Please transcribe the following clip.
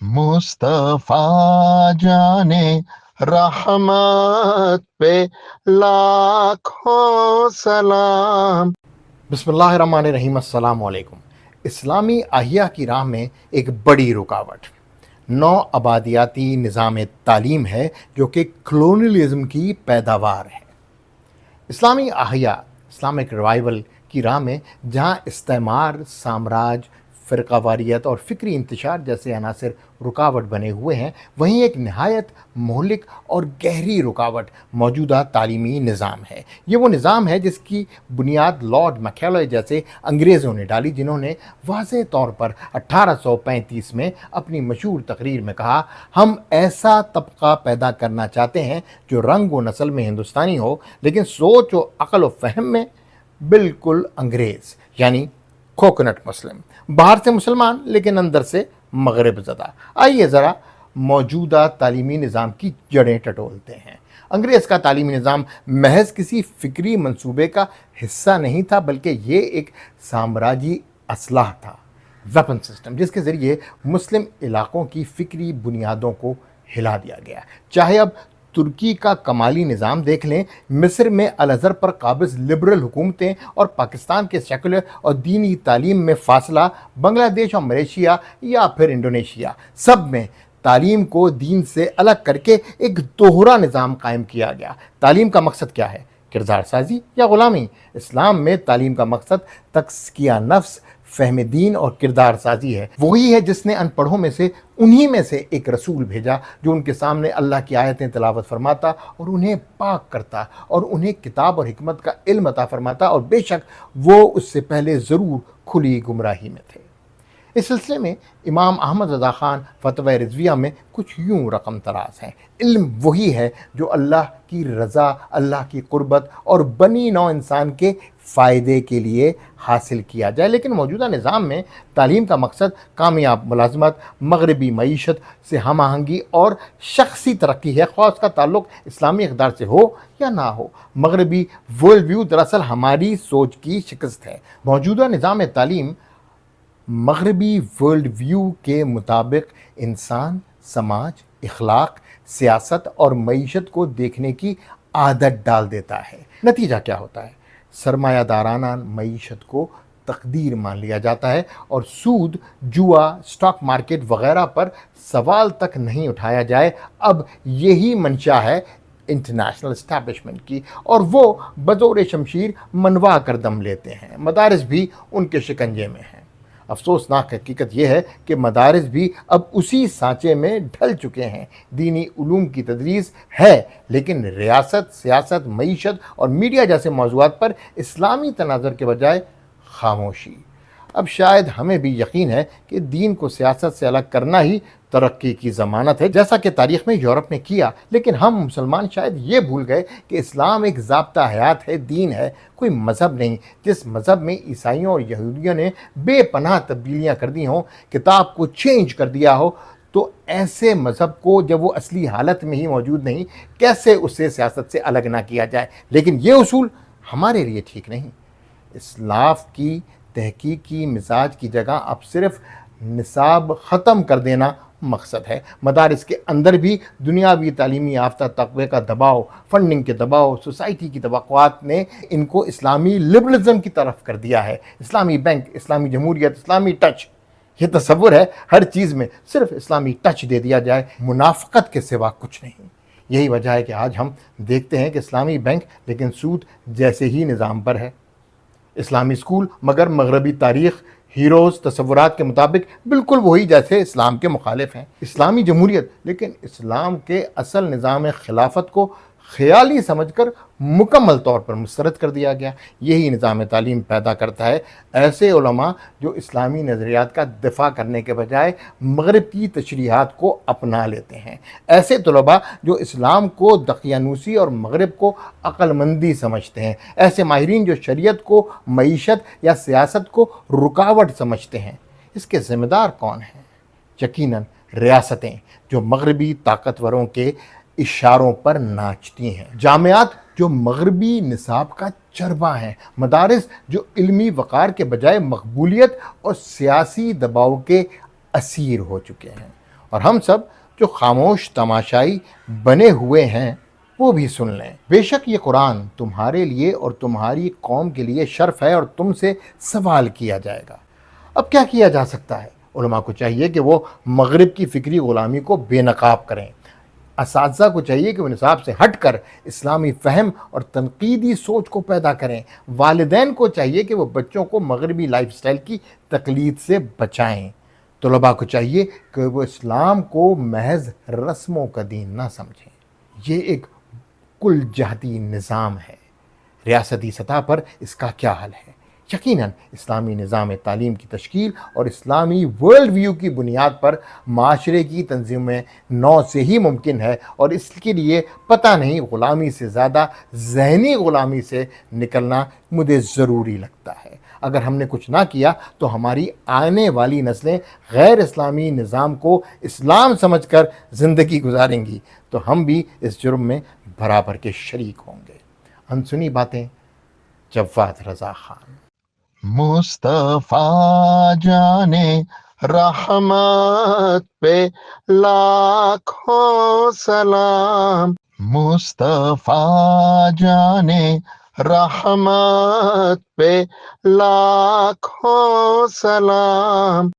मुस्तफा जाने रहमत पे लाखों सलाम। बिस्मिल्लाहिर्रहमानिर्रहीम, अस्सलाम वालेकुम। इस्लामी अहिया की राह में एक बड़ी रुकावट नौ आबादियाती निज़ाम तालीम है जो कि कलोनियलिज्म की पैदावार है। इस्लामी अहिया इस्लामिक रिवाइवल की राह में जहाँ इस्तेमार, साम्राज्य, फ़िरक़ावारियत और फ़िक्री इंतशार जैसे अनासर रुकावट बने हुए हैं, वहीं एक नहायत मोहलिक और गहरी रुकावट मौजूदा तालीमी निज़ाम है। ये वो निज़ाम है जिसकी बुनियाद लॉर्ड मैकाले जैसे अंग्रेज़ों ने डाली, जिन्होंने वाज़ेह तौर पर 1835 में अपनी मशहूर तकरीर में कहा, हम ऐसा तबका पैदा करना चाहते हैं जो रंग व नस्ल में हिंदुस्तानी हो, लेकिन सोच व अक़ल व फ़हम में बिल्कुल अंग्रेज़, यानी कोकोनट मुस्लिम। बाहर से मुसलमान लेकिन अंदर से मगरब ज़दा। आइए ज़रा मौजूदा तालीमी निज़ाम की जड़ें टटोलते हैं। अंग्रेज़ का तालीमी निज़ाम महज किसी फ़िक्री मंसूबे का हिस्सा नहीं था, बल्कि ये एक साम्राज्यी असलाह था, वेपन सिस्टम, जिसके ज़रिए मुस्लिम इलाक़ों की फ़िक्री बुनियादों को हिला दिया गया। चाहे अब तुर्की का कमाली निज़ाम देख लें, मिस्र में अल-अज़हर पर काबिज़ लिबरल हुकूमतें और पाकिस्तान के सेकुलर और दीनी तालीम में फ़ासला, बांग्लादेश और मलेशिया या फिर इंडोनेशिया, सब में तालीम को दीन से अलग करके एक दोहरा निज़ाम कायम किया गया। तालीम का मकसद क्या है? किरदार साजी या ग़ुलामी? इस्लाम में तालीम का मकसद तज़किया नफ्स, फ़हम दीन और किरदार साजी है। वही है जिसने अनपढ़ों में से उन्हीं में से एक रसूल भेजा जो उनके सामने अल्लाह की आयतें तिलावत फरमाता और उन्हें पाक करता और उन्हें किताब और हिकमत का इल्म अता फरमाता, और बेशक वो उससे पहले ज़रूर खुली गुमराही में थे। इस सिलसिले में इमाम अहमद रज़ा ख़ान फ़तवा रिज़विया में कुछ यूँ रकम तराज हैं। इल्म वही है जो अल्लाह की रज़ा, अल्लाह की क़ुर्बत और बनी नौ इंसान के फ़ायदे के लिए हासिल किया जाए। लेकिन मौजूदा निज़ाम में तालीम का मकसद कामयाब मुलाज़मत, मगरबी मईशत से हम आहंगी और शख्सी तरक्की है, ख़्वाह उसका ताल्लुक़ इस्लामी इक़दार से हो या ना हो। मगरबी वर्ल्ड व्यू दरअसल हमारी सोच की शिकस्त है। मौजूदा निज़ाम तालीम मगरबी वर्ल्ड व्यू के मुताबिक इंसान, समाज, इखलाक, सियासत और मईशत को देखने की आदत डाल देता है। नतीजा क्या होता है? सरमायादाराना मईशत को तकदीर मान लिया जाता है और सूद, जुआ, स्टॉक मार्केट वगैरह पर सवाल तक नहीं उठाया जाए। अब यही मंशा है इंटरनेशनल इस्टेब्लिशमेंट की, और वो बज़ोर शमशीर मनवा कर दम लेते हैं। मदारिस भी उनके शिकंजे में हैं। अफसोसनाक हकीकत यह है कि मदारिस भी अब उसी सांचे में ढल चुके हैं। दीनी उलूम की तदरीस है, लेकिन रियासत, सियासत, मईशत और मीडिया जैसे मौज़ूआत पर इस्लामी तनाज़ुर के बजाय खामोशी। अब शायद हमें भी यकीन है कि दीन को सियासत से अलग करना ही तरक्की की ज़मानत है, जैसा कि तारीख़ में यूरोप ने किया। लेकिन हम मुसलमान शायद ये भूल गए कि इस्लाम एक ज़ाब्ता हयात है, दीन है, कोई मज़हब नहीं। जिस मज़हब में ईसाइयों और यहूदियों ने बेपनाह तब्दीलियाँ कर दी हों, किताब को चेंज कर दिया हो, तो ऐसे मज़हब को जब वो असली हालत में ही मौजूद नहीं, कैसे उसे सियासत से अलग ना किया जाए? लेकिन ये उसूल हमारे लिए ठीक नहीं। इस्लाफ की तहकीकी मिजाज की जगह अब सिर्फ निसाब ख़त्म कर देना मकसद है। मदारिस के अंदर भी दुनियावी तालीमी याफ्ता तक़वे का दबाव, फंडिंग के दबाव, सोसाइटी की तवक्कुआत ने इनको इस्लामी लिबरलिज़म की तरफ कर दिया है। इस्लामी बैंक, इस्लामी जमहूरियत, इस्लामी टच, ये तसव्वुर है हर चीज़ में सिर्फ इस्लामी टच दे दिया जाए, मुनाफ़क़त के सिवा कुछ नहीं। यही वजह है कि आज हम देखते हैं कि इस्लामी बैंक लेकिन सूद जैसे ही निज़ाम पर है। इस्लामी स्कूल मगर मगरबी तारीख़, हीरोज़, तसव्वुरात के मुताबिक बिल्कुल वही जैसे इस्लाम के मुखालिफ हैं। इस्लामी जमहूरियत, लेकिन इस्लाम के असल निज़ाम खिलाफत को ख़याली समझकर मुकम्मल तौर पर मुस्तरद कर दिया गया। यही निज़ाम तालीम पैदा करता है ऐसे उलमा जो इस्लामी नज़रियात का दिफा करने के बजाय मगरब की तशरीहात को अपना लेते हैं। ऐसे तलबा जो इस्लाम को दकियानूसी और मगरब को अक्लमंदी समझते हैं। ऐसे माहिरीन जो शरीयत को मईशत या सियासत को रुकावट समझते हैं। इसके ज़िम्मेदार कौन हैं? यकीनन रियासतें जो मगरबी ताकतवरों के इशारों पर नाचती हैं, जामियात जो मगरबी निसाब का चरबा हैं, मदारिस जो इल्मी वक़ार के बजाय मकबूलियत और सियासी दबाव के असीर हो चुके हैं। اور ہم سب جو خاموش تماشائی بنے ہوئے ہیں وہ بھی سن لیں۔ بے شک یہ قرآن تمہارے لیے اور تمہاری قوم کے لیے شرف ہے اور تم سے سوال کیا جائے گا۔ اب کیا کیا جا سکتا ہے؟ علماء کو چاہیے کہ وہ مغرب کی فکری غلامی کو بے نقاب کریں۔ اساتذہ کو چاہیے کہ وہ نصاب سے ہٹ کر اسلامی فہم اور تنقیدی سوچ کو پیدا کریں۔ والدین کو چاہیے کہ وہ بچوں کو مغربی لائف سٹائل کی تقلید سے بچائیں۔ طلباء کو چاہیے کہ وہ اسلام کو محض رسموں کا دین نہ سمجھیں۔ یہ ایک کل جہتی نظام ہے۔ ریاستی سطح پر اس کا کیا حل ہے؟ یقیناً اسلامی نظام تعلیم کی تشکیل اور اسلامی ورلڈ ویو کی بنیاد پر معاشرے کی تنظیم نو سے ہی ممکن ہے، اور اس کے لیے پتہ نہیں غلامی سے زیادہ ذہنی غلامی سے نکلنا مجھے ضروری لگتا ہے۔ اگر ہم نے کچھ نہ کیا تو ہماری آنے والی نسلیں غیر اسلامی نظام کو اسلام سمجھ کر زندگی گزاریں گی، تو ہم بھی اس جرم میں برابر کے شریک ہوں گے۔ انسنی باتیں، جواد رضا خان۔ مصطفیٰ جانے رحمت پہ لاکھوں سلام، مصطفیٰ جانے رحمت پہ لاکھوں سلام۔